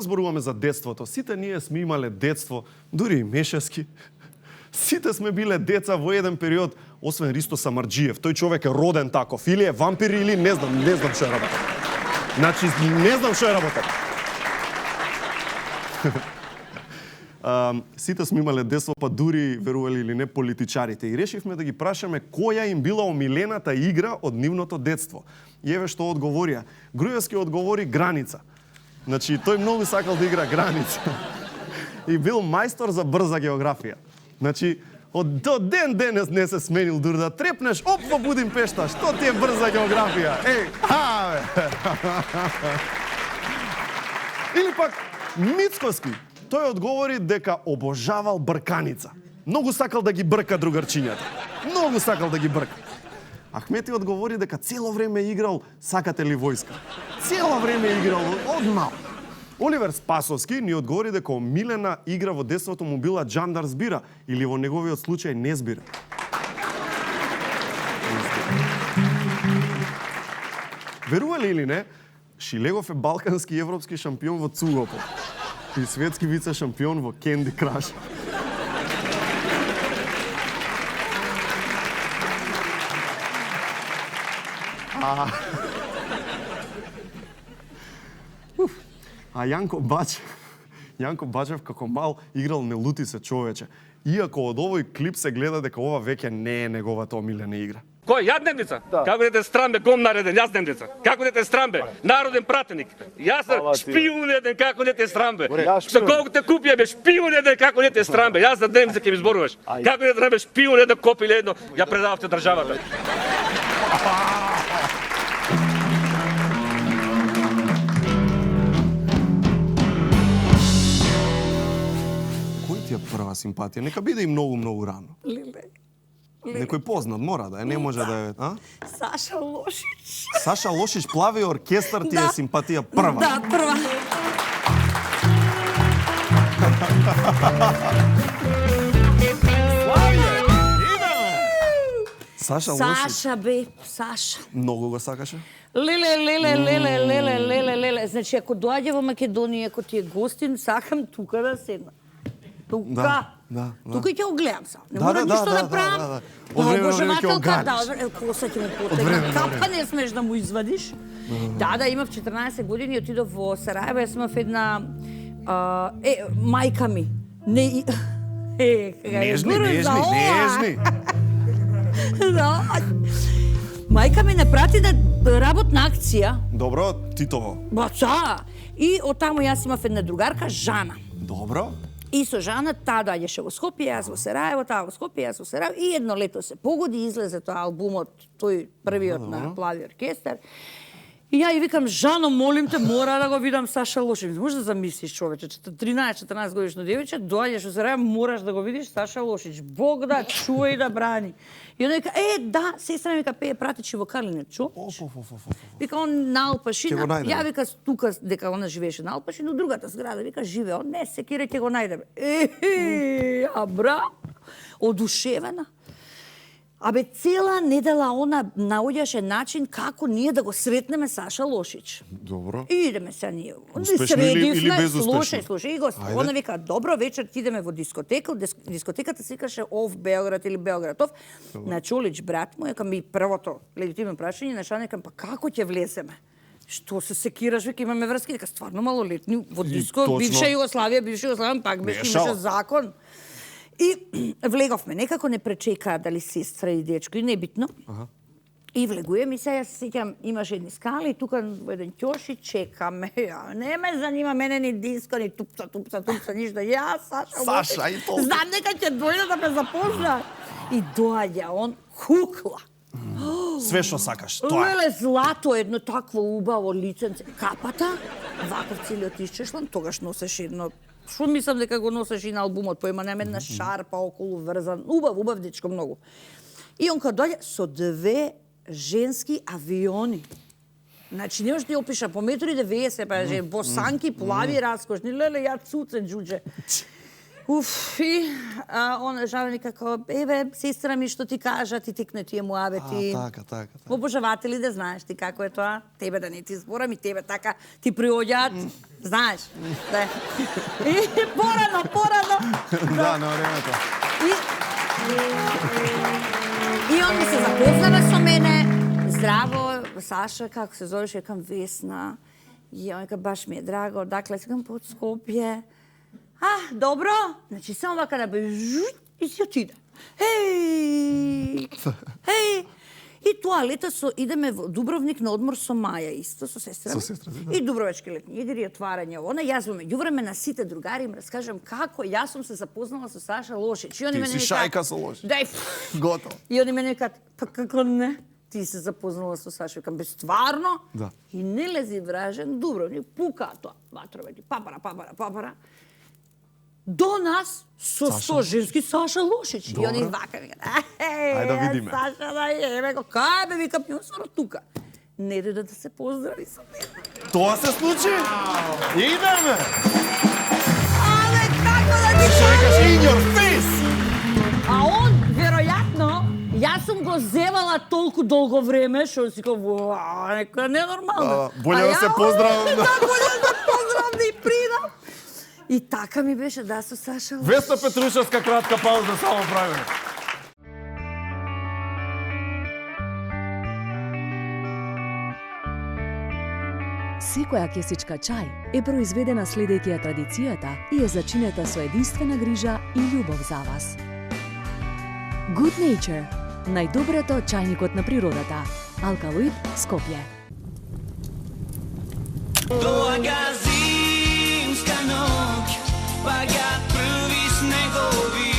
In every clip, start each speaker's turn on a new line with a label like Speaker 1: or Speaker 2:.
Speaker 1: зборуваме за детството, сите ние сме имале детство, дури и Мешевски. Сите сме биле деца во еден период, освен Ристо Самарджиев. Тој човек е роден таков, или е вампир, или не знам што е работа. Значи, не знам што е работа. Сите сме имале детство, па дури, верували или не, политичарите. И решивме да ги прашаме која им била омилената игра од нивното детство. И еве што одговорија. Груевски одговори граница. Значи, тој многу сакал да игра граница. И бил мајстор за брза географија. Значи, до ден денес не се сменил, дури да трепнеш, оп, во Будимпешта, што ти е брза географија? Еј, бе! Или пак, Мицкоски, тој одговори дека обожавал брканица. Многу сакал да ги брка другарчињата. Многу сакал да ги брка. Ахмети одговори дека цело време играл Сакате ли војска? Цело време играл од мал. Оливер Спасовски ни одговори дека омилена игра во детството му била Джандар збира или во неговиот случај не збира. Верували или не, Шилегов е балкански и европски шампион во Цугопо и светски вице шампион во Candy Crush. А Јанко Бачев како мал играл Не лути се човече. Иако од овој клип се гледа дека ова веќе не е неговата омилена игра.
Speaker 2: Кој? Јас дневница? Како дете страмбе, гом нареден, јас дневница. Како дете страмбе, народен пратеник. Јас шпиун еден, како дете страмбе. Со колку те купија бе шпиун еден, како дете страмбе. Јас за дневница ќе ми зборуваш. Како дете страмбе шпиун еден, копиле едно, ја предававте државата.
Speaker 1: Кој ти е прва симпатија? Нека биде и многу рано. Некој познат мора да е, не може да е, а?
Speaker 3: Саша Лошич.
Speaker 1: Саша Лошич, Плави оркестар ти е симпатија прва.
Speaker 3: Да, прва.
Speaker 1: Славије, идеме! Саша Лошич.
Speaker 3: Саша бе, Саша.
Speaker 1: Многу го сакаше?
Speaker 3: Леле. Значи, ако доаѓа во Македонија, ако ти е гостин, сакам тука да седна. Тука.
Speaker 1: Да.
Speaker 3: Тука ќе го гледам сам. Не мора ништо да правам. Обожавателка, коса ќе му потегна. Капка не смеш да му извадиш. Да, имав 14 години, отидов во Сараево, јас имав една мајка ми.
Speaker 1: Нежни.
Speaker 3: Мајка ми не прати на работна акција.
Speaker 1: Добро, Титово.
Speaker 3: Баца! И оттаму јас имав една другарка, Жана.
Speaker 1: Добро.
Speaker 3: И со Жана, таа доаѓаше во Скопје, јас во Сараево, таа во Скопје, јас во Сараево. И едно лето се погоди, излезе тоа албумот, тој првиот на Плави оркестар. И ја и викам, Жано, молим те, мора да го видам Саша Лошич. Може да замислиш, човече, 13-14 годишно девиче, доаѓаш во Сараево, мораш да го видиш Саша Лошич. Бог да чува и да брани. И она вика, да, сестра ми вика, пее пратичи во Калине, чу? Вика, он на Алпашин, ја вика, тука, дека она живееше на Алпашин, у другата зграда, вика, живе, он не се кире, ќе го најдеме. Бра, одушевена. Абе, цела недела она наоѓаше начин како ние да го сретнеме Саша Лошич.
Speaker 1: Добро.
Speaker 3: И идеме се ние.
Speaker 1: Успешно или безуспешно?
Speaker 3: Слушај. Она вика, добро, вечер ти идеме во дискотека. Дискотеката се викаше Ов Белград или Белградов. На Чолич, брат му, екам и првото легитимно прашање, на Шана екам, па како ќе влеземе? Што се секираш, веќе имаме врски, дека стварно малолетни во диско, бивша Југославија, пак имаше закон. И влеговме, некако не пречекаа дали сестра и дечко, и небитно. И влегуjem и сега се сеќам, имаше едни скали, тука во еден ќош и чекаме. Не ме занима мене ни диско, ни тупца, ништо. Ја, Саша,
Speaker 1: и толку.
Speaker 3: знам дека ќе дојде да ме запозна. И доаѓа он, кукла.
Speaker 1: Све што сакаш, тоа.
Speaker 3: Леле, злато, едно такво убаво лиценце. Капата, ваков целиот исчешлан, тогаш носеше едно. Шо мислам дека го носеш и на албумот, поема нема една шарпа околу врзан. Убав дечко многу. И он кога доаѓа со две женски авиони. Значи, не можеш да опиша по 1,90 м, па босанки, плави, раскошни. Леле, ја цуцен джуџе. И он жавени како, сестра ми што ти кажа, ти тикне тие муабети.
Speaker 1: Така.
Speaker 3: Обожаватели да знаеш ти како е тоа, тебе да не ти зборам и тебе така ти приоѓаат, знаеш. Да. И порано.
Speaker 1: Да, на времето.
Speaker 3: И он ми се запознава со мене. Здраво, Саша, како се зовеш? Викам Весна. И он вика, баш ми е драго, одакле си од Скопје. Добро. Значи, само вака да бе и си отиде. Еј! И тоа лето идеме во Дубровник на одмор со Маја исто, со сестра. И Дубровечки летни игри, отварање оно. Јас во меѓувреме на сите другари им раскажам како јас сум се запознала со Саша Лошич.
Speaker 1: Ти си шајка со Лошич.
Speaker 3: Дај.
Speaker 1: Готово.
Speaker 3: И они мене кажат, па како не? Ти се запознала со Саша, викам, без стварно?
Speaker 1: Да.
Speaker 3: И не лези вражен Дубровник, пука тоа, ватровети, папара. До нас со 100 женски Саша Лошич.
Speaker 1: Добро.
Speaker 3: И они вака ми кажат,
Speaker 1: Ајде да видиме.
Speaker 3: Саша да е, го кај бе, викам, јусоро тука. Не да се поздрави со мене.
Speaker 1: Тоа се случи? Идеме!
Speaker 3: Але како да ти
Speaker 1: Што викаш
Speaker 3: кажам?
Speaker 1: in your face?
Speaker 3: А он, веројатно, јас сум го зевала толку долго време, што си кажа, нека ненормално.
Speaker 1: Боле да се поздравам.
Speaker 3: Да, боле да поздравам да и придам. И така ми беше, да, со Саша Лошич.
Speaker 1: Веста Петрушевска кратка пауза само правиме.
Speaker 4: Секоја кесичка чај е произведена следејќи ја традицијата и е зачинета со единствена грижа и љубов за вас. Good Nature, најдоброто чајникот на природата. Алкалоид, Скопје.
Speaker 5: Doaga zimska noć, paga prvi snegovi,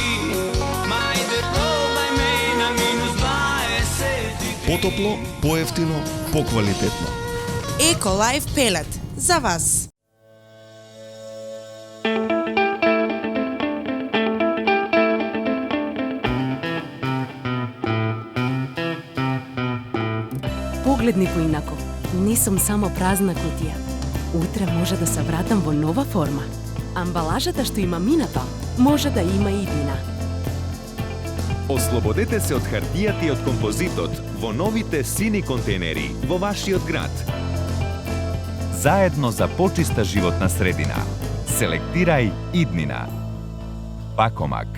Speaker 5: majde probaj me na -20.
Speaker 6: Потопло, поевтино, поквалитетно.
Speaker 7: Еколайф пелет за вас.
Speaker 4: Погледни поинако. Не сум само празна кутија. Утре може да се вратам во нова форма. Амбалажата што има минато, може да има и иднина.
Speaker 8: Ослободете се од хартијата и од композитот во новите сини контейнери во вашиот град. Заедно за почиста животна средина. Селектирај иднина. Пакомак.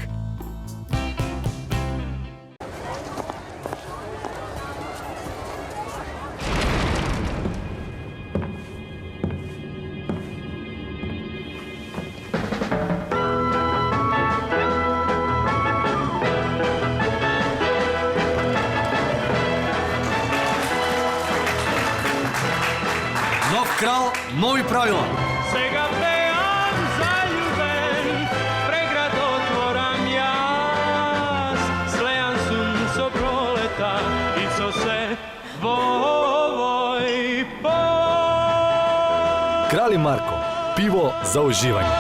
Speaker 9: Нов крал, нови правила.
Speaker 5: Сега пеам заљубен, преград отворам јас, слејан сум со пролета и со се во овој пот.
Speaker 9: Крали Марко. Пиво за уживање.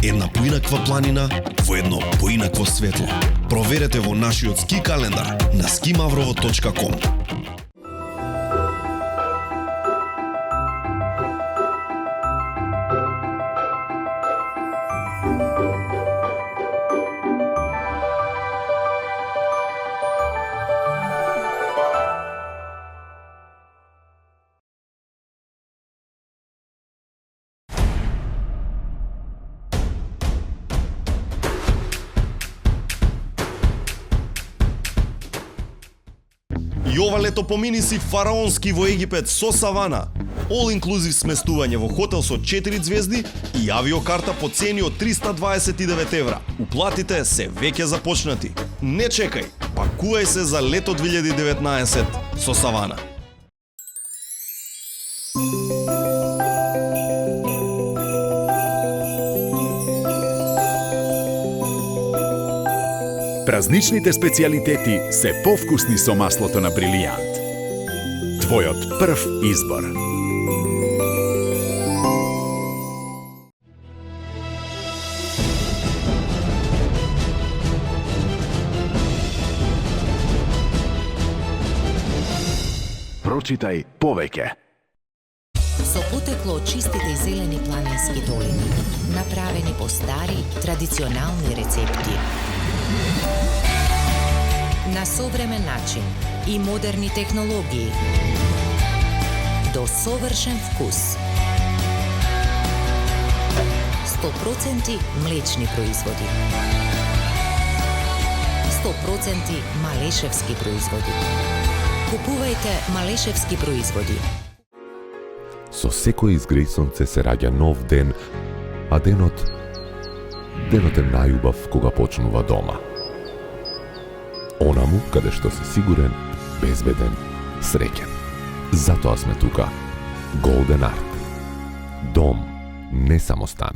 Speaker 6: Една поинаква планина во едно поинакво светло. Проверете во нашиот ски календар на skimavrovo.com. И ова лето помини си фараонски во Египет со савана. All inclusive сместување во хотел со 4 звезди и авиокарта по цени од 329 евра. Уплатите се веќе започнати. Не чекај, пакувај се за лето 2019 со савана.
Speaker 10: Празничните специјалитети се повкусни со маслото на Брилијант. Твојот прв избор. Прочитај повеќе.
Speaker 11: Со потекло од чистите и зелени планински долини, направени по стари, традиционални рецепти. На современ начин и модерни технологии. До совршен вкус. 100% млечни производи. 100% малешевски производи. Купувајте малешевски производи.
Speaker 12: Со секој изгреј сонце се раѓа нов ден, а денот е најубав кога почнува дома. Онаму каде што си сигурен, безбеден, среќен. Затоа сме тука. Golden Art. Дом, не само стан.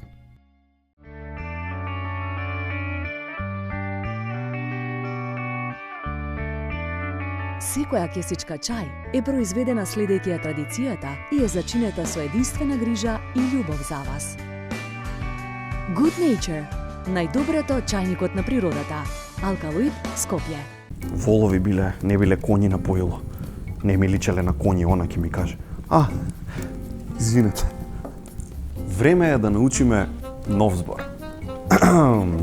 Speaker 4: Секоја кесичка чај е произведена следејќи ја традицијата и е зачинета со единствена грижа и љубов за вас. Good Nature. Најдоброто чајникот на природата. Алкалоид, Скопје.
Speaker 1: Волови биле, не биле коњи на поило. Не ми личеле на коњи, она ќе ми каже. Извинете. Време е да научиме нов збор.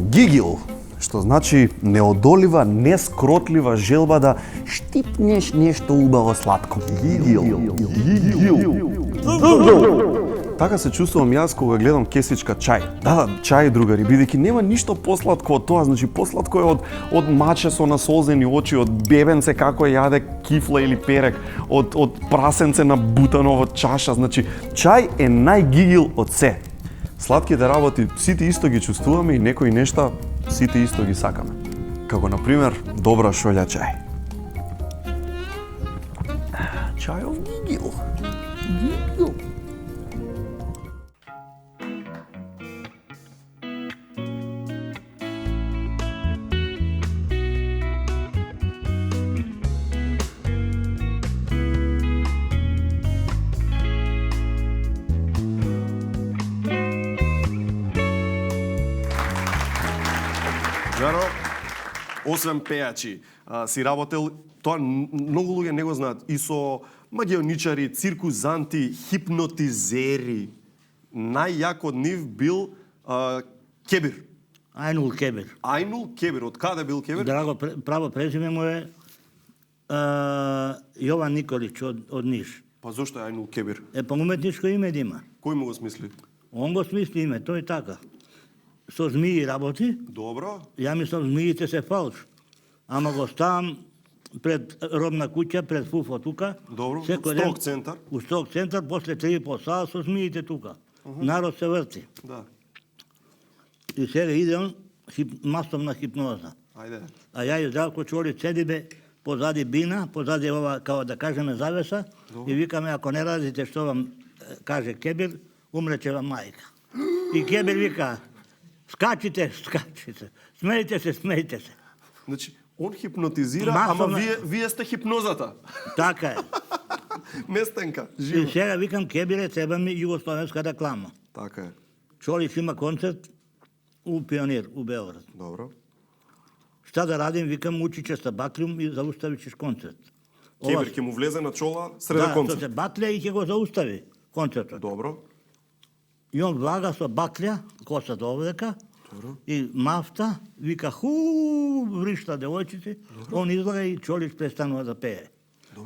Speaker 1: Гигил, што значи неодолива, нескротлива желба да штипнеш нешто убаво сладко. Гигил. Така се чувствувам јас кога гледам кесичка чај. Да, чај, другари, бидејќи нема ништо посладко од тоа. Значи, посладко е од маче со насолзени очи, од бебенце како јаде кифла или перек, од прасенце на бутано во чаша. Значи, чај е најгигил од се. Сладките работи сите исто ги чувствуваме и некои нешта сите исто ги сакаме. Како, например, добра шолја чај. Чајов гигил. Гигил. Жаро, освен пејачи, си работел, тоа многу луѓе не го знаат, и со магионичари, циркузанти, хипнотизери. Најјак од нив бил Кебир.
Speaker 13: Ајнул Кебир.
Speaker 1: Ајнул Кебир, од каде бил Кебир?
Speaker 13: Драго, право презиме му е Јован Николич од Ниш.
Speaker 1: Па зошто е Ајнул Кебир?
Speaker 13: Па уметничко име да има.
Speaker 1: Кој му го смисли?
Speaker 13: Он го смисли име, тој така. Со змии работи.
Speaker 1: Добро.
Speaker 13: Ја мислам змиите се фалш. Ама го ставам пред робна куќа, пред Фуфо тука.
Speaker 1: Добро, строг центар.
Speaker 13: У строг центар, после 3,5 сата со змиите тука. Народ се врти.
Speaker 1: Да.
Speaker 13: И сега идем масовна хипноза.
Speaker 1: Ајде.
Speaker 13: А ја и Здравко Чолич седиме позади бина, позади ова, као да кажеме, завеса. И викаме, ако не радите што вам каже Кебир, умрече вам мајка. И Кебир вика, скачите, скачите. Смејте се.
Speaker 1: Значи, он хипнотизира, ама вие сте хипнозата.
Speaker 13: Така е.
Speaker 1: Местенка, живо.
Speaker 13: И сега викам, Кебире, треба ми југословенска реклама.
Speaker 1: Така е.
Speaker 13: Чолич има концерт у Пионир, у Белград.
Speaker 1: Добро.
Speaker 13: Шта да радим, викам, учиче sa баклјум и зауставичеш концерт.
Speaker 1: Кебир ќе му влезе на чола среда концерт.
Speaker 13: Да, со се баклја и ќе го заустави концертот.
Speaker 1: Добро.
Speaker 13: И он влага со баклја, коса до овдека, и мафта, вика вришта девојчици, он излага и Чолич престанува да пее.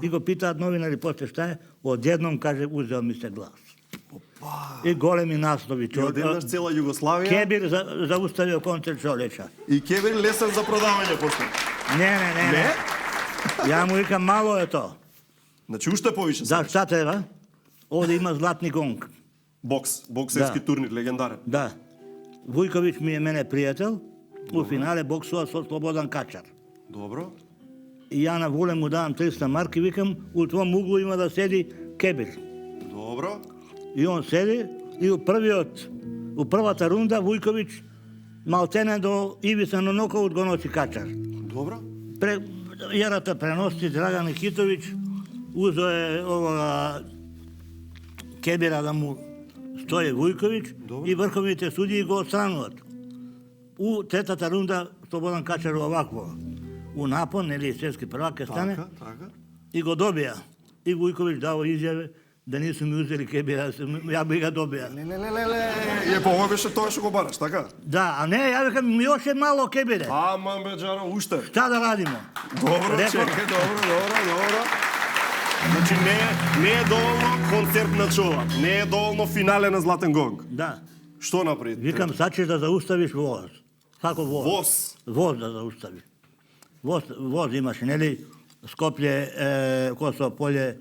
Speaker 13: И го питаат новинари после шта е, одедном каже, узел ми се глас. И големи наслови.
Speaker 1: И одеднаш цела Југославија.
Speaker 13: Кебир зауставио концерт Чолича.
Speaker 1: И Кебир лесен за продавање после.
Speaker 13: Не. Ја му викам, мало е то.
Speaker 1: Значи уште повише.
Speaker 13: Да, шта треба? Овде има златни гонг.
Speaker 1: Боксерски турнир, легендарен.
Speaker 13: Да. Вујковиќ ми е мене пријател, у финале боксува со Слободан Качар.
Speaker 1: Добро.
Speaker 13: И ја на воле му давам 300 марки, викам, у твом углу има да седи Кебир.
Speaker 1: Добро.
Speaker 13: И он седи, и у првата рунда Вујковиќ малтене до ивица на нокаут го носи Качар.
Speaker 1: Добро.
Speaker 13: Јарата преноси Драган Хитовиќ, узо е овога Кебира да му стои Вујковиќ и врховните судии го отстрануват. У третата рунда Слободан Качар овакво. У напон, нели светски првак ќе стане.
Speaker 1: Така.
Speaker 13: И го добија. и Вујковиќ дао изјаве да не су ми узели кебира, ја би га добија.
Speaker 1: Е, ова беше тоа што го бараш, така?
Speaker 13: Да, а не, ја викам, још е мало кебире.
Speaker 1: Аман бе, Джаро, уште.
Speaker 13: Шта да радиме?
Speaker 1: Добро, чекај, добро. Значи не е доволно концерт на Чола, не е доволно финале на Златен гонг.
Speaker 13: Да.
Speaker 1: Што направи?
Speaker 13: Викам, сачеш да зауставиш воз. Како воз?
Speaker 1: Воз?
Speaker 13: Воз да зауставиш. Воз имаш, нели? Скопје, Косово поле,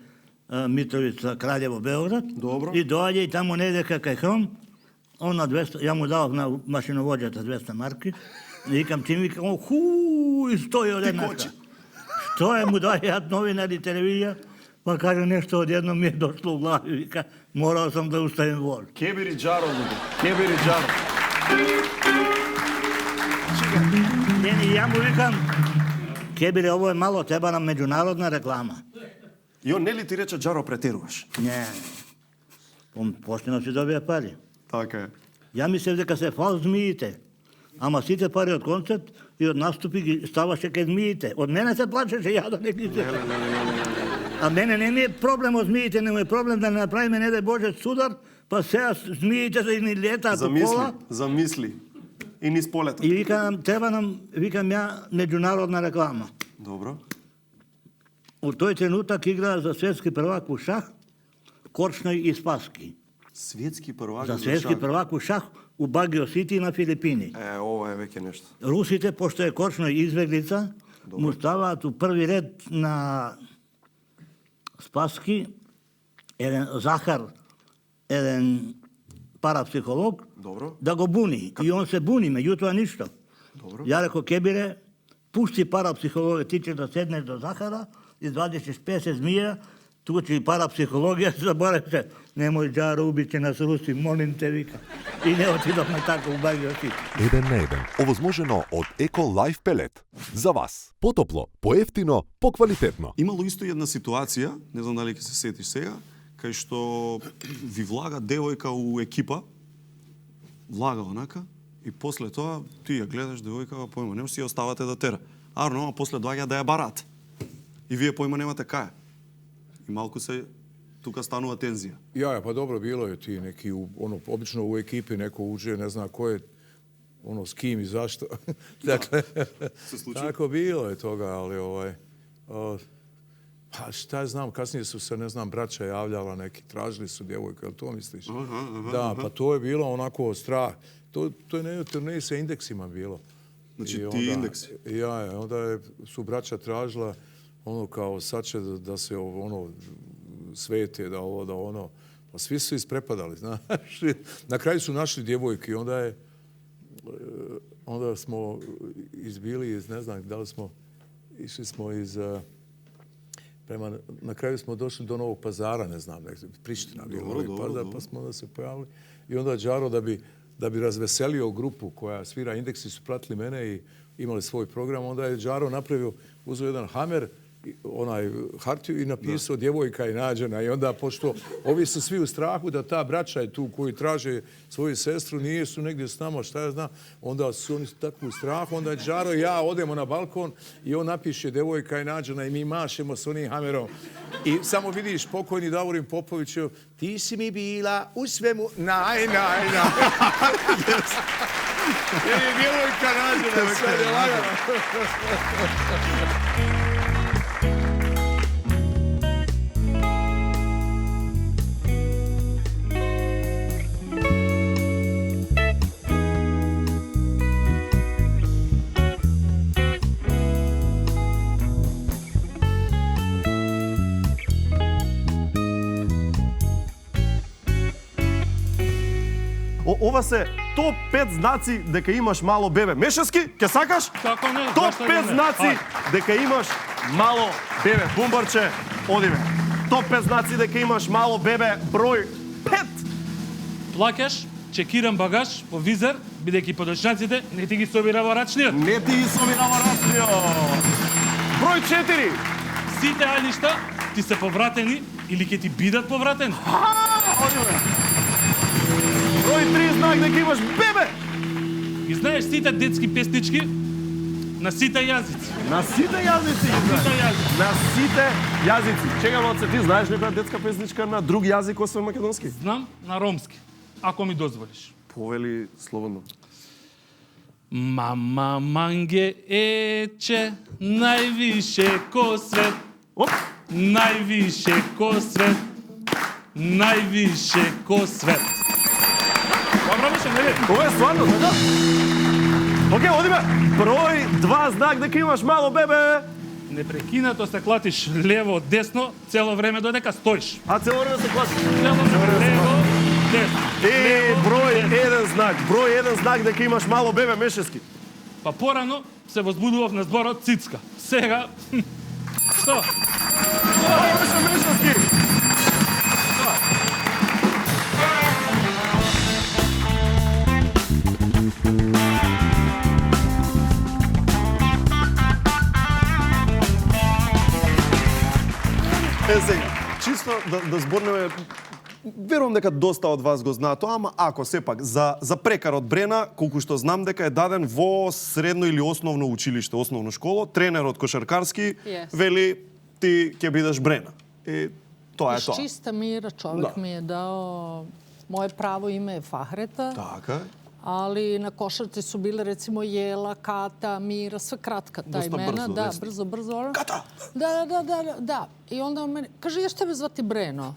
Speaker 13: Митровица, Краљево, Београд.
Speaker 1: Добро.
Speaker 13: И доаѓа и таму недека кај Хром, он на 200, ја му давав на машиновоđата 200 марки. И викам, ти ми викам, и стои од еднака. Што е, му доаѓаат новинари, телевизија, па каже нешто одедно ми е дошло у глави, вика, морал сам да уставим воз.
Speaker 1: Кебири Джаро, Кебири Джаро.
Speaker 13: И ја му викам, Кебире, ово е мало, треба нам меѓународна реклама.
Speaker 1: И он нели ти рече, Джаро, претеруваш?
Speaker 13: Не. Поштено си добија пари.
Speaker 1: Така е.
Speaker 13: Ја мислев дека се фал змиите. Ама сите пари од концерт и од наступи ги ставаше кај змиите. Од мене се плачеше, ја да не ги се. А мене не ми е проблем од змиите, не ми е проблем да не направиме, не дај Боже, судар, па сега змиите да ни летаат у пола.
Speaker 1: Замисли. И низ полето.
Speaker 13: И викам, треба нам, викам ја, меѓународна реклама.
Speaker 1: Добро.
Speaker 13: У тој тренутак игра за светски првак у шах, Корчној и Спаски.
Speaker 1: Светски првак
Speaker 13: за светски првак у шах у Багио Сити на Филипини.
Speaker 1: Ова е веќе нешто.
Speaker 13: Русите, пошто е Корчној извеглица, му ставаат у први ред на Спаски, еден Захар, еден парапсихолог,
Speaker 1: добро,
Speaker 13: да го буни. И он се буни, меѓутоа ништо.
Speaker 1: Добро.
Speaker 13: Ја реко, Кебире, пусти парапсихологија, ти ќе да седнеш до Захара, извадиш 50 змија, тука ќе и парапсихологија, заборете, немој Джаро, убиќе нас руси, молим те, вика. И не отидовме така у Багио Сити.
Speaker 12: 1 на 1, овозможено од Еко Лайф Пелет. За вас. Потопло, поевтино, поквалитетно.
Speaker 1: Имало исто една ситуација, не знам дали ќе се сетиш сега, кај што ви влага девојка у екипа, влага онака, и после тоа ти ја гледаш девојкава, појма, не си ја оставате да тера. Арно, а после доаѓа да ја барат. И вие појма немате кај. И малку се тука станува тензија.
Speaker 14: Па добро било je ti neki, obično u ekipi neko uđe, ne zna ko je, s kim i zašto. Dakle, tako bilo je toga, ali pa šta znam, kasnije su se, ne znam, braća javljala neki, tražili su djevojku, jel to misliš? Da, pa to je bilo onako strah. To je na turneji sa indeksima bilo.
Speaker 1: Znači ti indeksi?
Speaker 14: Onda su braća tražila kao sad će da se svete, da ovo, da ono. Pa svi su isprepadali, znaš. Na kraju su našli djevojke i onda smo izbili iz, ne znam da li smo, išli smo iz, na kraju smo došli do Novog Pazara, ne znam, Priština bio Novi Pazar, pa smo onda se pojavili. I onda Đaro da bi razveselio grupu koja svira indeksi, su pratili mene i imali svoj program, onda je Đaro napravio, uzeo jedan hamer, hartiju i napisao djevojka je nađena i onda, pošto ovi su svi u strahu da ta braća je tu koji traže svoju sestru, nije su negdje s nama, šta ja znam, onda su oni tako u strahu, onda Đaro i ja odemo na balkon i on napiše djevojka je nađena i mi mašemo s onim hamerom. I samo vidiš pokojni Davorin Popović, ti si mi bila u svemu naj. Jer je djevojka nađena, sve je lagano.
Speaker 1: Ова се топ 5 знаци дека имаш мало бебе. Мешевски, ќе сакаш?
Speaker 5: Како не?
Speaker 1: Топ 5 знаци дека имаш мало бебе. Бумбарче, одиме. Топ 5 знаци дека имаш мало бебе, број 5.
Speaker 5: Плакаш, чекирам багаж во визер, бидејќи подошњаците не ти ги собирава рачниот.
Speaker 1: Не ти ги собирава рачниот. Број 4.
Speaker 5: Сите ајништа ти се повратени или ќе ти бидат повратени.
Speaker 1: Одиме. Број 3 знак дека имаш бебе.
Speaker 5: И знаеш сите детски песнички На сите јазици.
Speaker 1: На сите јазици ги знаеш. На сите јазици. Чекам, Лоце, ти знаеш некоја детска песничка на друг јазик освен македонски?
Speaker 5: Знам на ромски, ако ми дозволиш.
Speaker 1: Повели слободно.
Speaker 5: Мама манге ече, највише ко свет. Највише ко свет. Највише ко свет. Добро беше, не ли?
Speaker 1: Ова е стварно, да? Океј, одиме. Број 2 знак дека имаш мало бебе.
Speaker 5: Непрекинато се клатиш лево, десно, цело време додека стоиш.
Speaker 1: А цело време се клатиш?
Speaker 5: Цело време лево, десно.
Speaker 1: Број 1 знак. Број 1 знак дека имаш мало бебе мешески.
Speaker 5: Па порано се возбудував на зборот цицка. Сега, што?
Speaker 1: Ова беше мешески. Сега, чисто да зборнеме, верувам дека доста од вас го знаат тоа, ама ако сепак за прекарот Брена, колку што знам дека е даден во средно или основно училиште, основно школо, тренерот кошаркарски вели ти ќе бидеш Брена. Тоа е тоа.
Speaker 15: Из чиста мира човек ми е дао, моje pravo ime je Fahreta.
Speaker 1: Така.
Speaker 15: Ali na košarci su bile recimo Jela, Kata, Mira, sve kratka ta imena. Da, brzo.
Speaker 1: Kata!
Speaker 15: Da. I onda on meni, kaže, još tebe zvati Breno?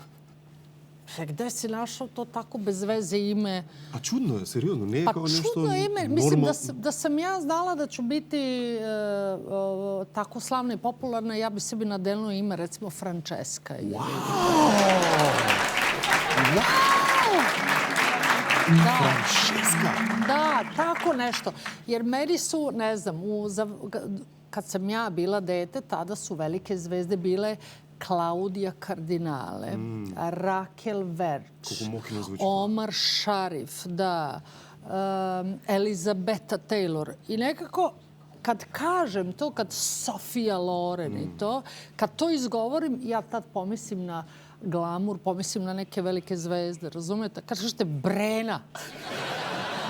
Speaker 15: Gde si našao to tako bez veze ime?
Speaker 1: A čudno je, seriozno, nije kao nešto
Speaker 15: čudno ime. Mislim da sam ja znala da ću biti tako slavna i popularna, ja bi sebi nadelila ime, recimo Francesca.
Speaker 1: Francesca?
Speaker 15: Da, tako nešto. Jer meni su, ne znam, kad sam ja bila dete, tada su velike zvezde bile Klaudija Kardinale, Rakel Verč, Omar Sharif, da, Elizabeta Taylor. I nekako, kad kažem to, kad Sofia Loren i to, kad to izgovorim, ja tad pomislim na glamur, pomislim na neke velike zvezde, razumete? Kažete Brena.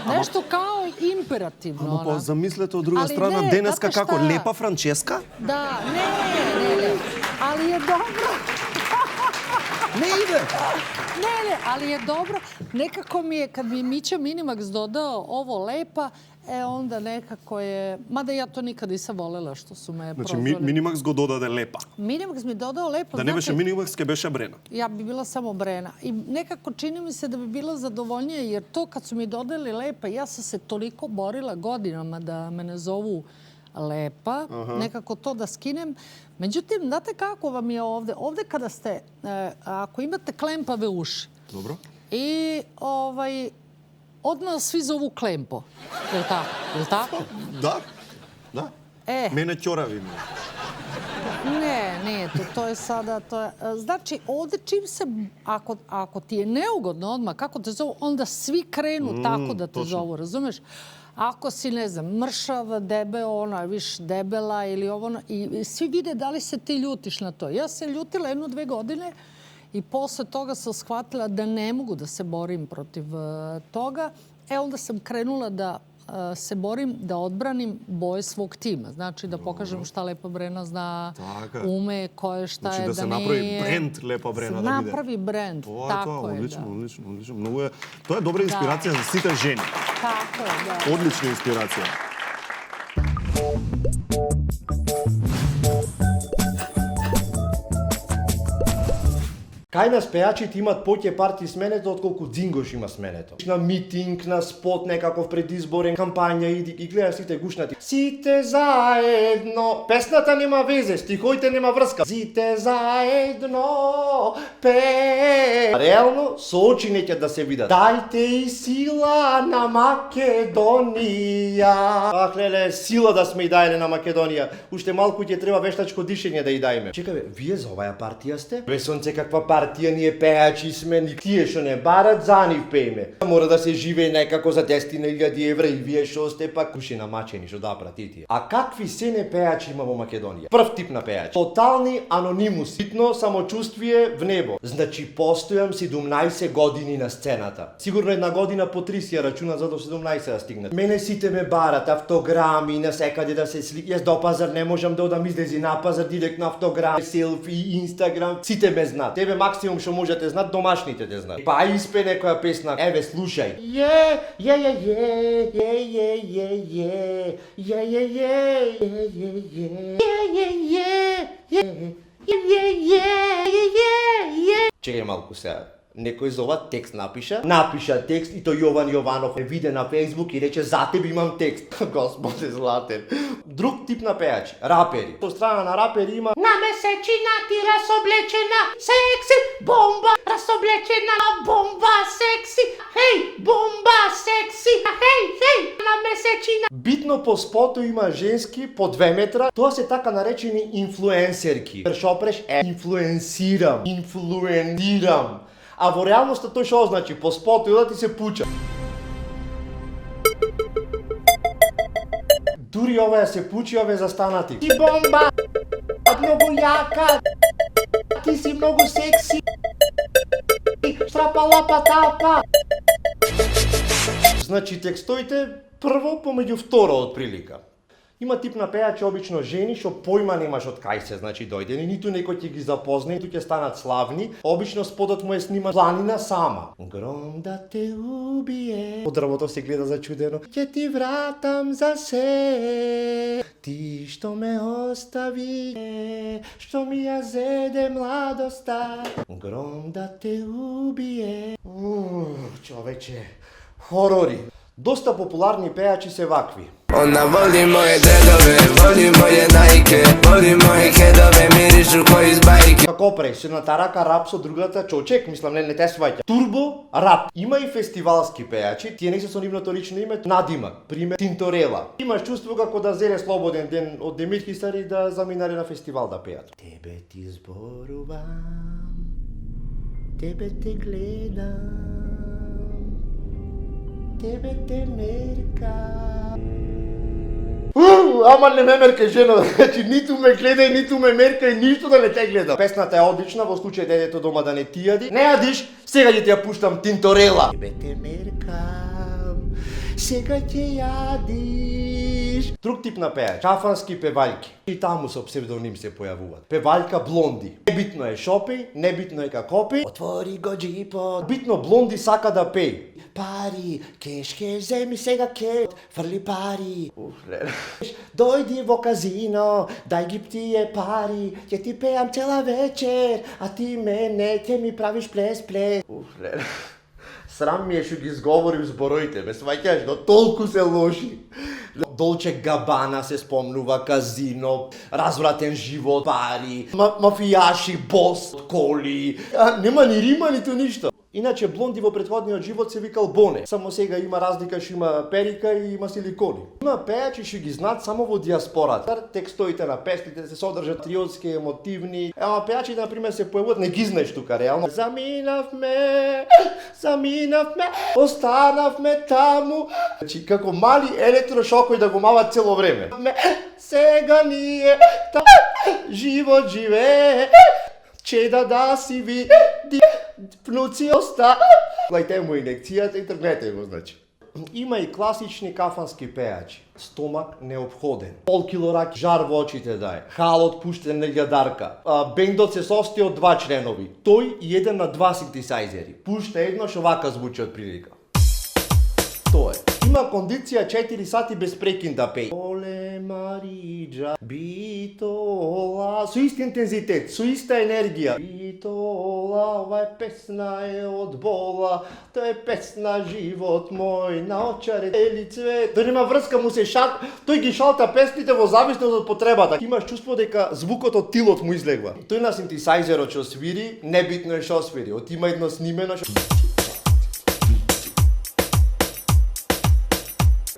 Speaker 15: Nešto kao imperativno.
Speaker 1: Ама замислете од друга страна, денеска како лепа Франческа?
Speaker 15: Да, не. Ali je dobro.
Speaker 1: Ne ide.
Speaker 15: Ne, ali je dobro. Nekako mi je, kad mi je Mića Minimax dodao ovo lepa, onda nekako je... Mada ja to nikad nisam volela što su me prozvali.
Speaker 1: Znači, Minimax go dodaде лепа.
Speaker 15: Minimax mi dodao lepa.
Speaker 1: Da ne беше Minimax, ke беше Brena.
Speaker 15: Ja bi bila samo Brena. I nekako čini mi se da bi bila zadovoljnija, jer to kad su mi dodali lepa, ja sam se toliko borila godinama da me ne zovu lepa, nekako to da skinem. Međutim, znate kako vam je ovde? Ovde kada ste, ako imate klempave uši.
Speaker 1: Dobro.
Speaker 15: I odmah svi zovu Klempo. Je li tako?
Speaker 1: Da. Mene ćoravi.
Speaker 15: Ne, nije to. To je sada... Znači, ovde čim se... Ako ti je neugodno odmah kako te zovu, onda svi krenu tako da te zovu, razumeš? Ako si, ne znam, mršav, debeo, viš debela ili ovo... I svi vide da li se ti ljutiš na to. Ja se ljutila 1-2 godine i posle toga sam shvatila da ne mogu da se borim protiv toga. Onda sam krenula da se borim da odbranim boje svog tima. Znači da pokažem šta Lepa Brena zna, ume, ko je, šta je, da nije.
Speaker 1: Znači da se napravi brend Lepa Brena.
Speaker 15: Napravi brend, tako je.
Speaker 1: Odlično. To je dobra inspiracija za site ženi.
Speaker 15: Tako je, da.
Speaker 1: Odlična inspiracija.
Speaker 16: Кај нас пејачите имат поќе парти сменето отколку Дзингош има сменето. На митинг, на спот, некаков предизборен кампања иди и гледаш сите гушнати. Сите заедно. Песната нема везе, стихоите нема врска. Сите заедно пе. Реално со очи неќе да се видат. Дајте и сила на Македонија. Ах, леле, сила да сме и дајле на Македонија. Уште малку ќе треба вештачко дишење да и дајме. Чекај, вие за оваа партија сте? Ве сонце каква партија партија, ние пеачи сме, тие што не барат, за нив пееме. Мора да се живее некако за 10.000 евра и вие што сте пак куши намачени што да пратите. А какви се не пеачи има во Македонија? Прв тип на пеачи. Тотални анонимус. Битно самочувствие в небо. Значи постојам 17 години на сцената. Сигурно една година по 3 си ја рачуна за до 17 да стигнат. Мене сите ме барат, автограми, на секаде да се слик. Јас до пазар не можам да одам, излези на пазар директно автограм, селфи, инстаграм. Сите ме знаат. Тебе максимум што можете знаат, домашните те знаат. Па испе некоја песна. Еве слушај. Чекај малку сега. Некој за ова текст напиша текст и тој Јован Јованов е виде на Фејсбук и рече за тебе имам текст. Господе златен. Друг тип на пеачи, рапери. По страна на рапери има
Speaker 17: на месечина ти разоблечена, секси, бомба, разоблечена, бомба, секси, хеј, бомба, секси, хеј, на месечина.
Speaker 16: Битно по споту има женски по 2 метра, тоа се така наречени инфлуенсерки. Шопреш инфлуенсирам. А во реалноста тој што значи по споту да ти се пуча. Дури ова се пучи, ова застанати.
Speaker 17: Ти бомба, многу јака, ти си многу секси, штрапалапа тапа.
Speaker 16: Значи текстоите прво помеѓу второ од прилика. Има тип на пеачи обично жени што појма немаш од кај се, значи дојде, ниту некој ќе ги запозна, ниту ќе станат славни. Обично спотот му е снима планина сама. Гром да те убие. Од дрвото се гледа зачудено. Ќе ти вратам за се. Ти што ме остави, што ми ја зеде младоста. Гром да те убие. Човече, хорори. Доста популарни пеачи се вакви.
Speaker 18: Ona voli moje dedove, voli moje najke, voli moje kedove, mirišu ko iz bajke.
Speaker 16: Како преш, едната рака рап со другата чочек, мислам не те сваќа. Турбо рап. Има и фестивалски пеачи, тие не се со нивното лично име, надимак, пример Тинторела. Имаш чувство како да зеле слободен ден од Демирки Сари да заминаре на фестивал да пеат. Тебе ти зборувам, тебе те гледам, тебе те меркам. Ама не ме меркај, жено, значи ниту ме гледај, ниту ме меркај, ништо да не те гледам. Песната е одлична, во случај дедето дома да не ти јади. Не јадиш, сега ќе ти ја пуштам Тинторела. Тебе те меркам, сега ќе јадиш. Друг тип на пеач, кафански певаljки. И таму со псевдоним се појавуваат. Певаljка Блонди. Небитно е шопи, небитно е како пеј. Отвори го джипот. Битно Блонди сака да пеј. Пари, кеш, земи сега кеш, фрли пари. Дојди во казино, дај ги тие пари, ќе ти пеам цела вечер, а ти мене ќе ми правиш плес. Срам ми е што ги изговорим збороите, бе сваќаш, но толку се лоши. Долче Габана се спомнува, казино, развратен живот, пари, мафијаши, бос, коли, нема ни рима, ниту ништо. Иначе Блонди во претходниот живот се викал Боне. Само сега има разлика што има перика и има силикони. Има пеачи што ги знаат само во диаспората. Текстоите на песните се содржат триотски, емотивни. Ама пеачите на пример се појавуваат, не ги знаеш тука реално. Заминавме, останавме таму. Значи како мали електрошокој да го мават цело време. Сега ние живот живее. Чеда да си ви внуци оста. Гледате му инекцијата и тргнете го, значи. Има и класични кафански пеачи. Стомак неопходен. Пол кило рак, жар во очите дае. Халот пуштен на љадарка. Бендот се состои од 2 членови. Тој и еден на 2 синтесајзери. Пушта едно што вака звучи од прилика. Тоа е. Има кондиција 4 сати без прекин да пеј. Оле Мариджа, битола, со ист интензитет, со иста енергија. Битола, ова е песна е од бола, тоа е песна живот мој, на очаре ели цвет. Тој нема врска, му се тој ги шалта песните во зависност од потребата. Имаш чувство дека звукот од тилот му излегва. Тој на синтесајзерот што свири, небитно е што свири. Има едно снимено што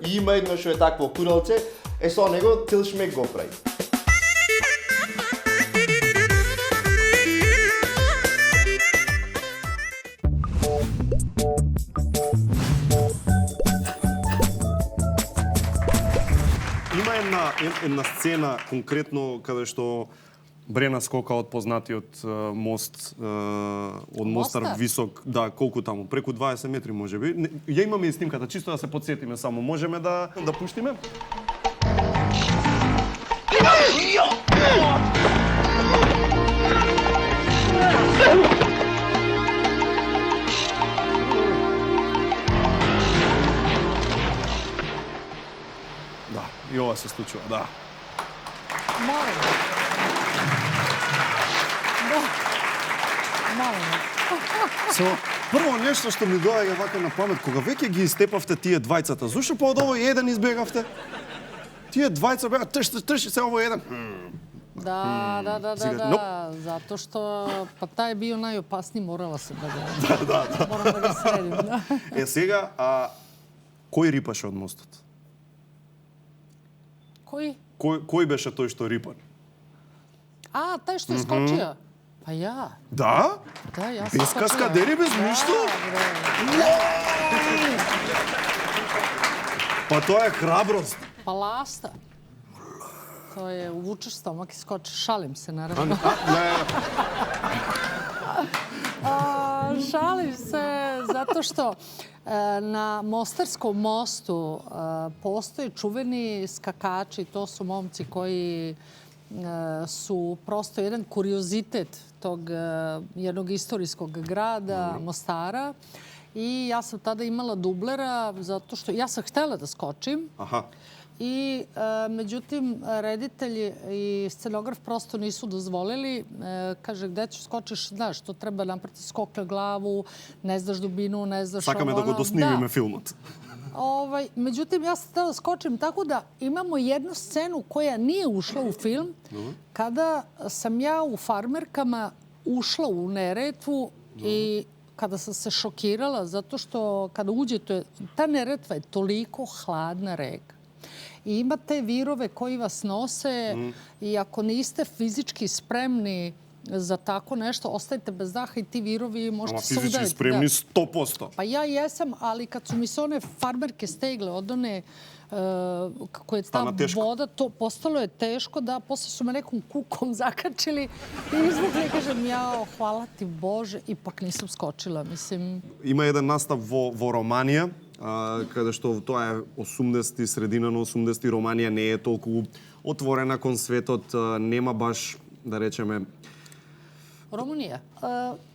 Speaker 16: има едно што е такво куралце, со него цел шмек го прави.
Speaker 1: една сцена конкретно каде што Брена скока од познатиот мост од Мостар висок, да, колку таму, преку 20 метри можеби. Ја имаме и снимката, чисто да се подсетиме само. Можеме да пуштиме? Да, и ова се случува, да.
Speaker 15: Молим. Да. Молим.
Speaker 1: Прво нешто што ми доаѓа вака на памет, кога веќе ги истепавте тие двајцата, зошто по од овој еден избегавте? Тие двајца беа трши се овој еден.
Speaker 15: Да. Zato što, pa taj je bio najopasniji, morala sam da ga... Moram da ga sredim, da.
Speaker 1: Сега, кој рипаше од мостот?
Speaker 15: Koji?
Speaker 1: Кој беше тој што рипан?
Speaker 15: A, taj što je skočio? Pa ja.
Speaker 1: Да?
Speaker 15: Da, ja sam
Speaker 1: Без
Speaker 15: skočila.
Speaker 1: каскадери, без ништо? Па тоа е храброст.
Speaker 15: Pa lasta. To je uvučeš stomak i skočiš. Šalim se, naravno. Šalim se zato što na Mostarskom mostu postoje čuveni skakači. To su momci koji su prosto jedan kuriozitet tog jednog istorijskog grada, Mostara. I ja sam tada imala dublera zato što ja sam htela da skočim.
Speaker 1: Aha.
Speaker 15: I, međutim, reditelji i scenograf prosto nisu dozvolili. Kaže, gde ćeš skočiš, znaš, to treba napraviti skok na glavu, ne znaš dubinu, ne znaš
Speaker 1: Сакаме да го доснимиме филмот.
Speaker 15: Međutim, ja sam htela da skočim tako da imamo jednu scenu koja nije ušla u film. Kada sam ja u Farmerkama ušla u Neretvu i kada sam se šokirala zato što kada uđete, ta Neretva je toliko hladna reka. I imate virove koji vas nose i ako niste fizički spremni za tako nešto, ostajete bez daha i ti virovi možete se udariti.
Speaker 1: Fizički spremni 100%.
Speaker 15: Pa ja jesam, ali kad su mi se one farmerke stegle od one kako je ta voda, to postalo je teško da posle su me nekom kukom zakačili i izvukli i kažem jao, hvala ti Bože, ipak nisam skočila, mislim.
Speaker 1: Има еден настав во Романија, каде што тоа е 80-ти, средина на 80-ти, Романија не е толку отворена кон светот, нема баш, да речеме...
Speaker 15: Rumunija.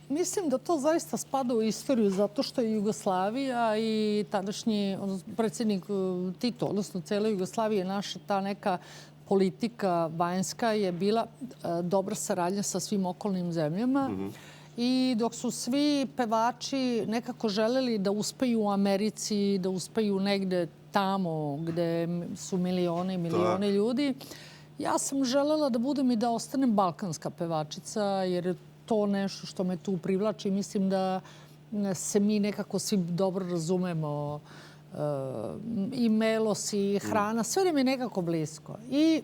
Speaker 15: Mislim da to zaista spada u istoriju zato što je Jugoslavija i tadašnji predsjednik Tito, odnosno cijela Jugoslavija, naša ta neka politika vanjska je bila dobra saradnja sa svim okolnim zemljama. I dok su svi pevači nekako želeli da uspeju u Americi, da uspeju negde tamo gde su milione i milione ljudi, ja sam želela da budem i da ostanem balkanska pevačica, jer je to nešto što me tu privlači. Mislim da se mi nekako svi dobro razumemo. I melos, i hrana, sve nam je nekako blisko. I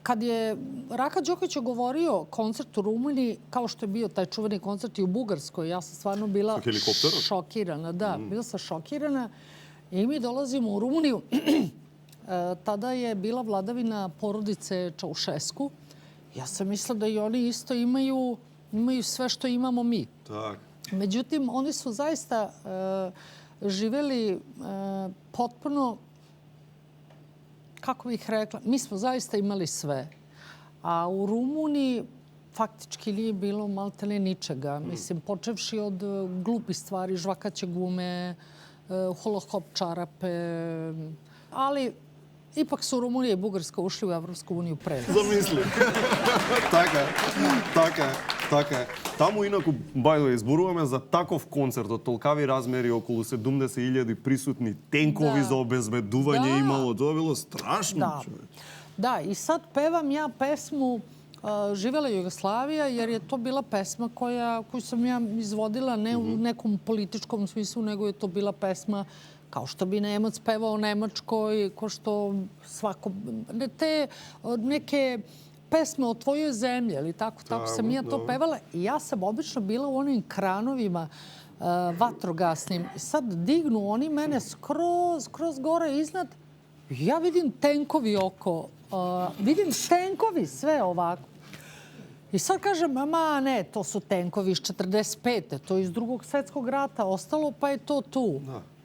Speaker 15: kad je Raka Đoković govorio koncert u Rumuniji, kao što je bio taj čuveni koncert i u Bugarskoj, ja sam stvarno bila šokirana. Da, bila sam šokirana. I mi dolazimo u Rumuniju. Tada je bila vladavina porodice Čaušesku. Ja sam mislila da i oni isto imaju sve što imamo mi. Međutim, oni su zaista živeli potpuno, kako bih rekla, mi smo zaista imali sve. A u Rumuniji faktički nije bilo maltene ničega. Mislim, počevši od glupih stvari, žvakaće gume, hula-hop čarape, ali ipak su Rumunija i Bugarska ušli u Evropsku uniju pre nas.
Speaker 1: Замисли. Така е. Таму инаку, бајдо, изборуваме за таков концерт од толкави размери, околу 70.000 присутни, тенкови за обезбедување имало. Тоа било страшно.
Speaker 15: Da, i sad pevam ja pesmu Živela Jugoslavija, jer je to bila pesma koju sam ja izvodila ne u nekom političkom smislu, nego je to bila pesma kao što bi Nemac pevao o Nemačkoj, kao što svako... Te neke pesme o tvojoj zemlji, ali tako sam ja to pevala. I ja sam obično bila u onim kranovima vatrogasnim. I sad dignu oni mene skroz gore iznad. Ja vidim tenkovi vidim tenkovi, sve ovako. I sad kažem, ma ne, to su tenkovi iz 45. To je iz Drugog svjetskog rata ostalo, pa je to tu.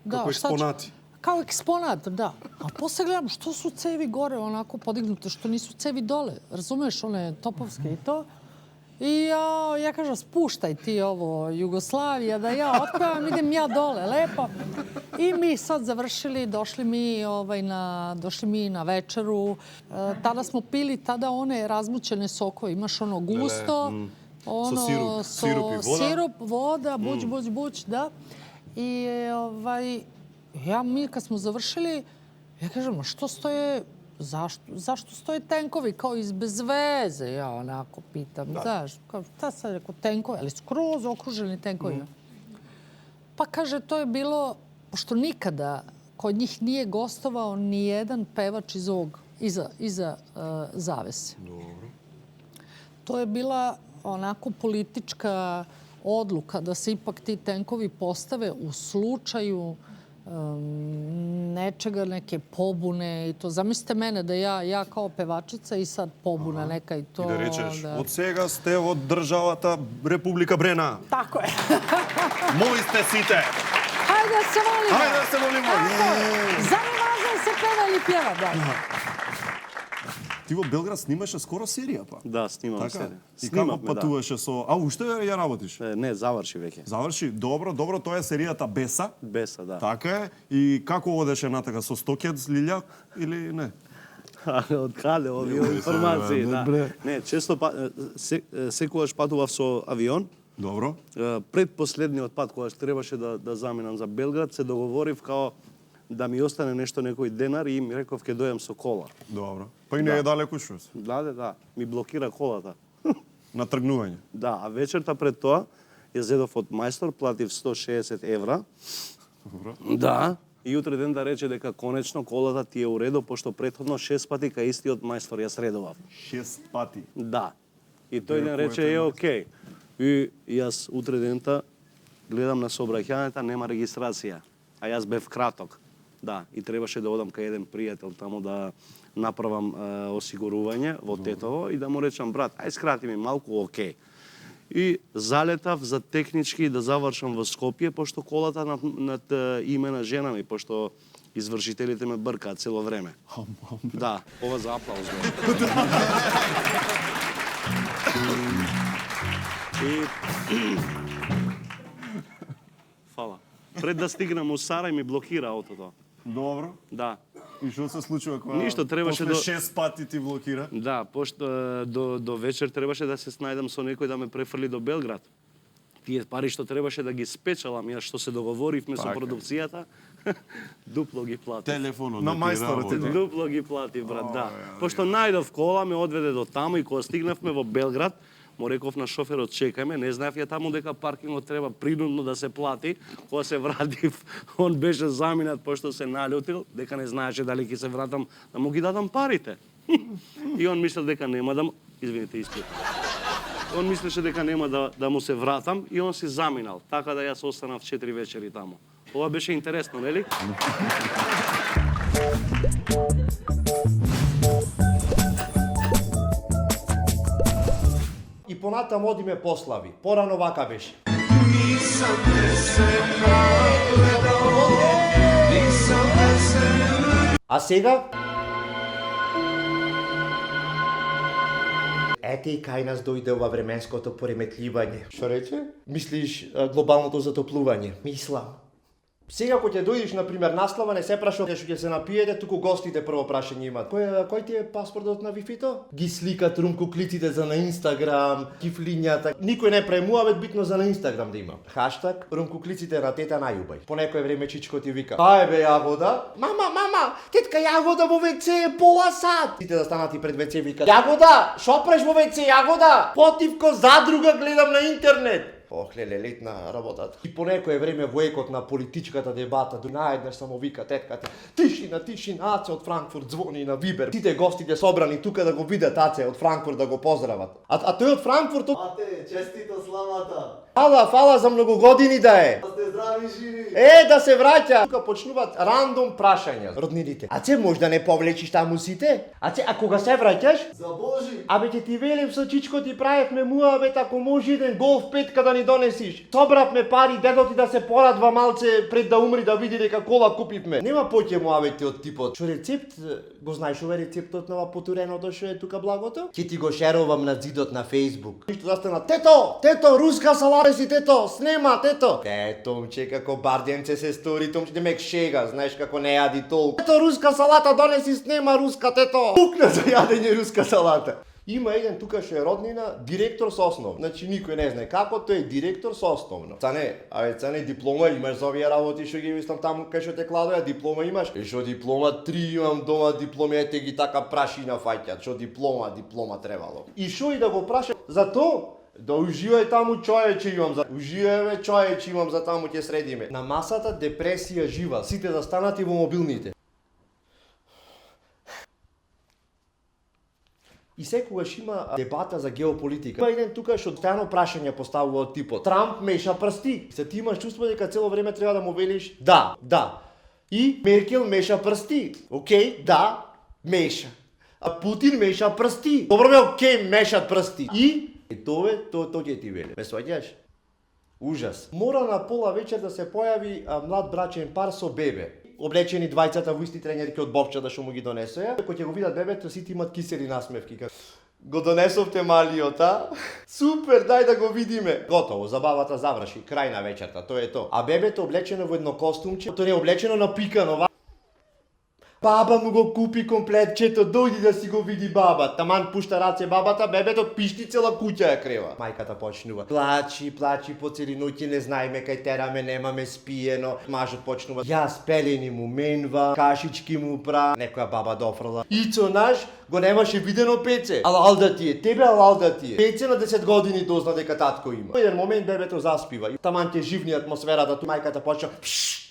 Speaker 1: Kako eksponati.
Speaker 15: Kao eksponat, da. A posle gledam što su cevi gore onako podignute, što nisu cevi dole. Razumeš, one topovske i to. I ja kažem, spuštaj ti ovo Jugoslavija, da ja otpevam, idem ja dole, lepo. I mi sad završili, došli mi na večeru. Tada smo pili one razmućene sokove. Imaš ono gusto, ono sirup, voda, buć, da. I mi kad smo završili, ja kažem, što stoje, zašto stoje tenkovi kao iz bez veze? Ja onako pitam, znaš, šta sad rekao, tenkovi, ali skroz okruženi tenkovi. Pa kaže, to je bilo, pošto nikada kod njih nije gostovao ni jedan pevač iza zavese. To je bila onako politička odluka da se ipak ti tenkovi postave u slučaju nečega, neke pobune i to. Zamislite mene da ja kao pevačica i sad pobuna neka i to.
Speaker 1: I da rečeš, od сега сте од државата Република Брена.
Speaker 15: Tako je.
Speaker 1: Мои сте сите.
Speaker 15: Hajde da se volimo.
Speaker 1: Hajde da se volimo.
Speaker 15: За не важно се пева или пјева, да.
Speaker 1: Ти во Белград снимаше скоро серија, па?
Speaker 19: Да, снимам серија.
Speaker 1: И како патуваше со... А, уште ја работиш?
Speaker 19: Не, заврши веќе.
Speaker 1: Заврши? Добро, тоа е серијата Беса.
Speaker 19: Беса, да.
Speaker 1: Така е. И како одеше натака, со стокет, лилја или не?
Speaker 19: Од каде овие информации, да. Не, често секогаш патував со авион.
Speaker 1: Добро.
Speaker 19: Предпоследниот пат, кога требаше да заминам за Белград, се договорив као да ми остане нешто некој денар и ми реков ке дојам со кола.
Speaker 1: Добро. Па и не е далеку што се.
Speaker 19: Да. Ми блокира колата.
Speaker 1: На тргнување.
Speaker 19: Да, а вечерта пред тоа ја зедов од мајстор, платив 160 евра.
Speaker 1: Добро.
Speaker 19: Да. И утре ден да рече дека конечно колата ти е уредо, пошто претходно 6 пати кај истиот мајстор ја средував.
Speaker 1: 6 пати?
Speaker 19: Да. И тој ден рече е окей. И јас утре дента гледам на сообраќајата, нема регистрација. А јас бев краток. Да, и требаше да одам кај еден пријател таму да направам осигурување во Тетово и да му речам, брат, ај скрати ми малку, окей. И залетав за технички да завршам во Скопје, пошто колата над име на жена ми, пошто извршителите ме бркаат цело време. Да, ова за аплауз. Фала. Пред да стигнам у Сарај ми блокира аутото.
Speaker 1: Добро.
Speaker 19: Да.
Speaker 1: И што се случува кога
Speaker 19: Ништо, требаше
Speaker 1: после 6 пати ти блокира?
Speaker 19: Да, пошто до вечер требаше да се снајдам со некој да ме префрли до Белград. Тие пари што требаше да ги спечелам, ја што се договоривме со продукцијата, дупло ги платив.
Speaker 1: Телефонот на мајсторот.
Speaker 19: Дупло ги платив, брат, да. Пошто најдов кола, ме одведе до таму и кога стигнавме во Белград, му реков на шоферот, чекај не знаев ја таму дека паркингот треба принудно да се плати. Кога се вратив, он беше заминат, пошто се налютил, дека не знаеше дали ќе се вратам, да му ги дадам парите. И он мислел дека нема да... Извините, испит. Он мислеше дека нема да му се вратам и он си заминал. Така да јас останав 4 вечери таму. Ова беше интересно, нели?
Speaker 16: И понатам одиме послави. Порано вака беше. А сега? Ете и кај нас дојде ова временското пореметливање. Што рече? Мислиш глобалното затоплување? Мислам. Сега кога ќе дојдеш на пример на слава, не се прашува што ќе се напиете, туку гостите прво прашање имаат. Кој ти е паспортот на Wi-Fi-то? Ги сликат румкоклиците за на Инстаграм, кифлињата. Никој не премува, битно за на Инстаграм да има. Хаштаг румкоклиците на тета најубај. По некој време чичко ти вика: "Ај бе Јагода, мама, тетка Јагода во WC е пола сат." Сите да станат и пред WC вика: "Јагода, шо преш во WC Јагода? Потивко задруга гледам на интернет." Ох, леле, летна работата. И по некое време во екот на политичката дебата, наеднаш само вика тетката: тишина, Аце од Франкфурт звони на Вибер. Сите гостите собрани тука да го видат Аце од Франкфурт, да го поздрават. А тој од Франкфурт...
Speaker 20: Ате, честито славата!
Speaker 16: Фала за многу години да е.
Speaker 20: Да сте здрави живи.
Speaker 16: Да се враќа. Тука почнуваат рандом прашања роднините. Аце може да не повлечиш таму сите? Аце, а кога се враќаш?
Speaker 20: За Божи.
Speaker 16: Абе ќе ти велим со Чичко ти правевме муабет, ако може еден голф петка да ни донесиш. Собравме пари, дедо ти да се порадва малце пред да умри, да види дека кола купивме. Нема поќе муабети од типот. Шо рецепт? Го знаеш овој рецептот на потуреното што е тука благото? Ќе ти го шерувам на зидот на Facebook. Ништо застана: тето, руска салата си, тето, снема, тето. Томче, како барденце се стори, Томче, демек шега, знаеш како не јади толку. Тето, руска салата, донеси, снема руска, тето. Пукна за јадење руска салата. Има еден тука што е роднина, директор со основно. Значи никој не знае како, тој е директор со основно. Цане, диплома имаш за овие работи што ги мислам таму кај што те кладоја, диплома имаш? Што диплома? 3 имам дома дипломи, ете ги така прашина фаќат, што диплома требало. И што и да го праша за то? Да уживај таму, човече имам за... Уживај, човече имам за таму, ќе средиме. На масата депресија жива, сите застанати во мобилните. И секогаш има дебата за геополитика. Има еден тука што стано прашање поставува од типот: Трамп меша прсти. Се ти имаш чувство дека цело време треба да му велиш да. И Меркел меша прсти. Океј, да, меша. А Путин меша прсти. Добро бе, океј, мешат прсти. И тоа ќе ти вели. Ме сваќаш? Ужас. Мора на пола вечер да се појави млад брачен пар со бебе. Облечени двајцата во исти тренерки од Бобча да што му ги донесоја. Кога ќе го видат бебето, сите имат кисели насмевки. Го донесовте малиот, а? Супер, дај да го видиме. Готово, забавата заврши, крај на вечерта, тоа е тоа. А бебето облечено во едно костумче, тоа е облечено на пикано. Баба му го купи комплетчето, дојди да си го види баба. Таман пушта раце бабата, бебето пишти цела куќа ја крева. Мајката почнува: плачи по цели ноќи, не знаеме кај тераме, немаме спиено. Мажот почнува: јас пелени му менва, кашички му пра. Некоја баба дофрла: Ицо наш го немаше видено пеце. Алал да ти е, тебе алал да ти е. Пеце на 10 години дозна дека татко има. Еден момент бебето заспива. Таман ќе живни атмосферата, ту мајката почна: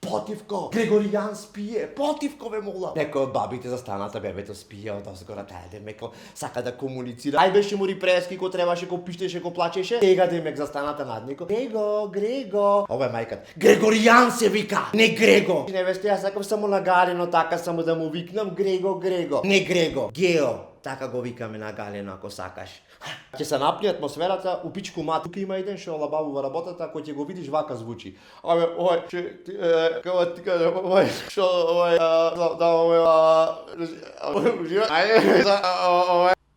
Speaker 16: Потивко, Грегоријан спие, потивко ве мола. Некој од бабите застаната, бебето спие од озгора, демек сака да комуницира. Ај беше му рипрески, ко требаше, ко пиштеше, ко плачеше. Тега демек застаната над него: Грего. Ова е мајката: Грегоријан се вика, не Грего. Невесте, јас сакам само нагалено, така само да му викнам Грего. Не Грего, Гео. Така го викаме нагалено ако сакаш. Ќе се напни атмосферата, у пичку мат. Тука има еден што лабавува работата, кој ќе го видиш вака звучи: Абе, како ти кажа,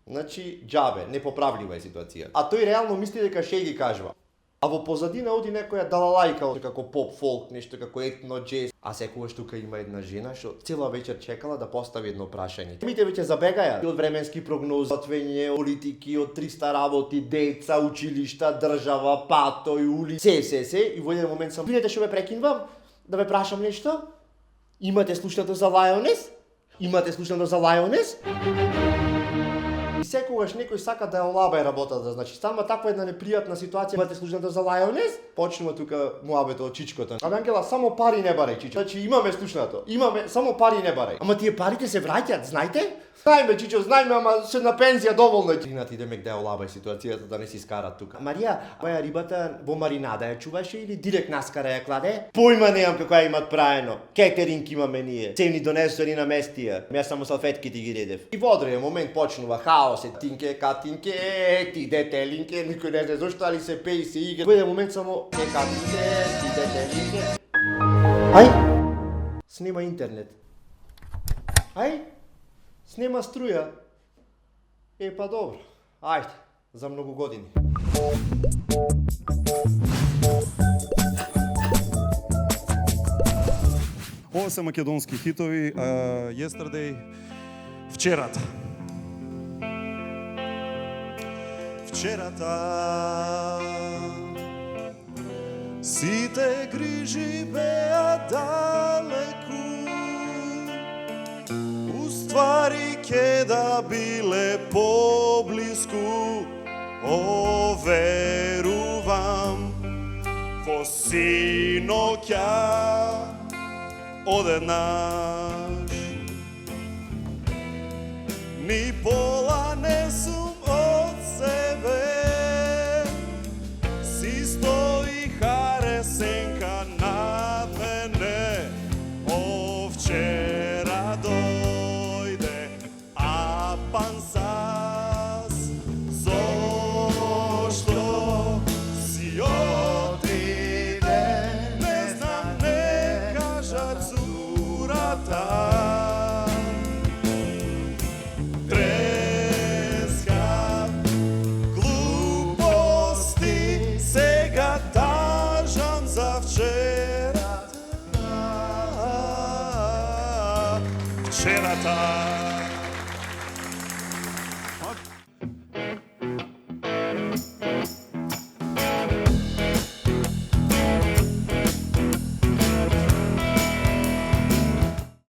Speaker 16: Значи, џабе, непоправлива е ситуација. А тој реално мисли дека ше ги кажува. А во позадина оди некоја далалајка, како поп-фолк, нешто како етно-джез. А секогаш тука има една жена што цела вечер чекала да постави едно прашање. Темите веќе забегаја од временски прогнози, отвење, политики, од 300 работи, деца, училишта, држава, патој, ули, се. И во еден момент сам: Видете што ве прекинувам? Да ве прашам нешто? Имате слушнато за Лајонес? И секогаш некој сака да ја олабај работата, значи стана таква една непријатна ситуација. Имате слушнато за Лајонес? Почнува тука муабето од Чичкото. Абе Ангела, само пари не барај, Чичо. Значи имаме слушнато, само пари не барај. Ама тие парите се враќаат, знаете? Знаеме, Чичо, знаеме, ама се на пензија доволно. Тринати демек да ја олабај ситуацијата, да не си скарат тука. Марија, моја рибата во маринада ја чуваше или директ наскара ја кладе? Појма немам како ја имат праено. Кетеринг имаме ние. Се ни донесори на местија. Јас само салфетките ги редев. И во одреден момент почнува хаос. Тинке, катинке, ти детелинке, никој не знае зошто, али се пее и се игра. Во еден момент само катинке, ти детелинке. Ај, снема интернет. Ај, снема струја. Па добро, ајде, за многу години.
Speaker 1: Ова се македонски хитови. Yesterday, вчерата. Вчерата сите грижи беа далеку, уствари ке да биле поблиску, верувам.
Speaker 6: синоќа одеднаш. Ни пола не сум од себе, си стои харесенка над мене. Овчера дојде, а пансас, зошто си отиде, не знам, не кажа цурата. Треска глупости, сега тажам за вчерата. Вчерата.